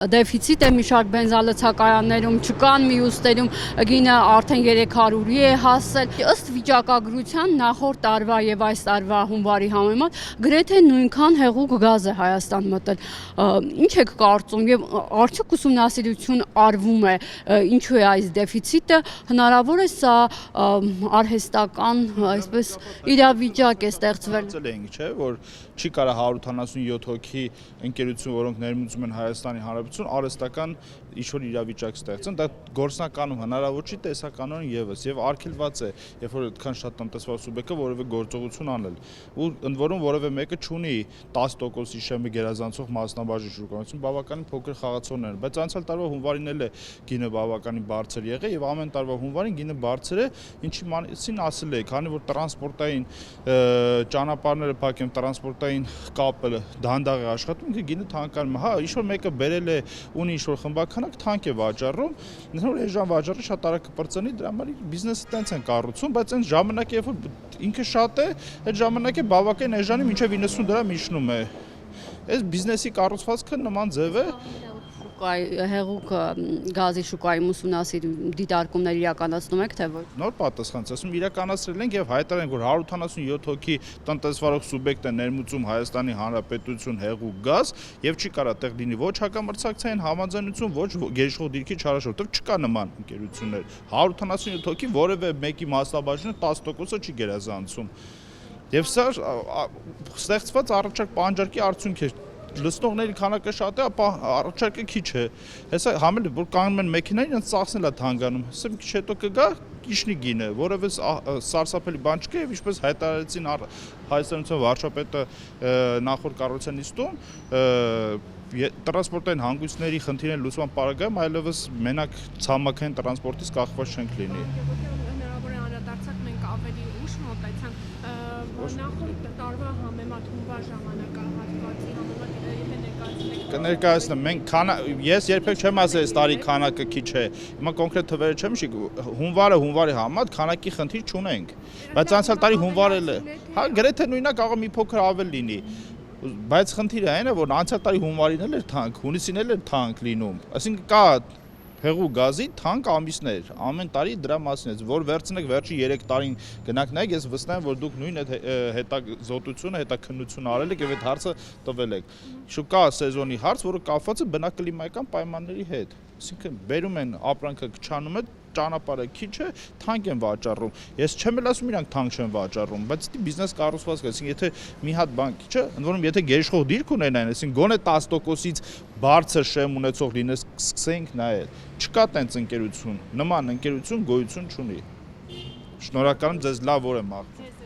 Դեֆիցիտ է մի շարք բենզալցակայաններում, չկան մյուսներում գինը արդեն 300-ի է հասել։ Ըստ վիճակագրության նախորդ տարվա եւ այս տարվա հունվարի համեմատ գրեթե նույնքան հեղուկ գազ է Հայաստան մտել։ Ինչ եք կարծում եւ արդյոք ուսումնասիրություն արվում է ինչու է այս դեֆիցիտը, հնարավոր է սա արհեստական, այսպես իրավիճակ է ստեղծվել։ Չէ, որ չի կարա 187 հոգի ընկերություն, որոնք ներմուծում են Հայաստանի Հանրապետություն, արհեստական ինչ-որ իրավիճակ ստեղծեն, դա գործնականում հնարավոր չի, տեսականորեն եւս եւ արգելված է, երբ որ այդքան շատ տնտեսվող սուբյեկտը որևէ գործողություն անել, ու ընդ որում որևէ մեկը չունի 10%-ի շեմը գերազանցող մասնաբաժին շրջանություն, բավականին փոքր խաղացողներ են, բայց անցյալ տարվա հունվարին էլ է գինը բավականին բարձր եղել եւ ամեն տարվա հունվարին գինը բարձր է, ինչի մասին ասել է, քանի որ տրանսպորտային ճանապարհները փակ են, տրանսպորտային կապը դանդաղ է աշխատում, գինը թանկանում է, հա, ինչ-որ մեկը բերել է, ունի ինչ-որ խմբականակ, թանկ է վաճառում, նոր էժան վաճառը շատ արագ կպրծնի, դրա համար բիզնեսը տենց են կառուցում, բայց այն ժամանակը, երբ որ ինքը շատ է, այդ ժամանակը բավական էժանի մինչև 90 դրամ իջնում է։ Այս բիզնեսի կառուցվածքը նման ձև է։ Հեղուկ գազի շուկայի ուսումնասիրում դիտարկումներ իրականացնում եք, թե ոչ։ Նոր պատասխան, ասում իրականացրել ենք եւ հայտարարել ենք, որ 187 հոգի տնտեսվարող սուբյեկտ է ներմուծում Հայաստանի Հանրապետություն հեղուկ գազ եւ չի կարա տեղ լինի ոչ հակամրցակցային համաձայնություն, ոչ գերիշխող դիրքի չարաշահ, չկա նման ընկերություններ։ 187 հոգի որևէ մեկի մասնաբաժինը 10%-ը չի գերազանցում։ Եվ սա ստեղծված առաջարկ պահանջարկի արդյունք է։ Լցնողների քանակը շատ է, ապա առաջարկը քիչ է։ Հեսա համել որ կանգնում են մեքենային, ինձ ծախսն էլ է թանկանում։ Հեսա մի քիչ հետո կգա իջնի գինը, որովհետեւ սարսափելի բան չկա եւ ինչպես հայտարարեցին Հայաստանության վարչապետը նախորդ կառավարության նիստում, տրանսպորտային հանգույցների խնդիրների լուծման պարագայում այլևս մենակ ցամաքային տրանսպորտից կախված չենք լինի։ Հնարավոր է անդրադարձակ մենք ավելի ուշ մոտեցանք նախորդ տարվա համեմատ հունվար ժամանակահատվածի համեմատ Կներկայացնեմ, մենք ես երբեք չեմ ասել այս տարի քանակը քիչ է։ Հիմա կոնկրետ թվերը չեմ հիշի, հունվարի համեմատ քանակի խնդիր չունենք, բայց անցյալ տարի հունվարել է։ Հա գրեթե նույնը կարող մի փոքր ավել լինի։ Բայց խնդիրը այն է, որ անցյալ տարի հունվարին էլ էր թանկ, հունիսին էլ էր թանկ լինում։ Այսինքն կա հեղուկ գազի թանկ ամիսներ, ամեն տարի դրա մասին է, որ վերցնեք վերջի 3 տարին գնանք նայեք, ես վստահ եմ, որ դուք նույն հետազոտությունը, հետաքննություն արել եք եւ այդ հարցը տվել եք։ Շուկա սեզոնի հարց, որը կապված է բնակլիմայական պայմանների հետ։ Այսինքն բերում են ապրանքը քչանում է, ճանապարհը քիչ է, թանկ են վաճառում։ Ես չեմ էլ ասում իրանք թանկ չեն վաճառում, բայց դա բիզնես կառուցվածք է, այսինքն եթե մի հատ բան քիչ է, ընդ որում եթե գերիշխող դիրք ունենային, այսինքն գոնե 10%-ից բարձր շեմ ունեցող լինես, սկսենք նայել։ Չկա տենց ընկերություն, նման ընկերություն գոյություն չունի։ Շնորհակալ եմ, ձեզ լավ օր եմ աղթում։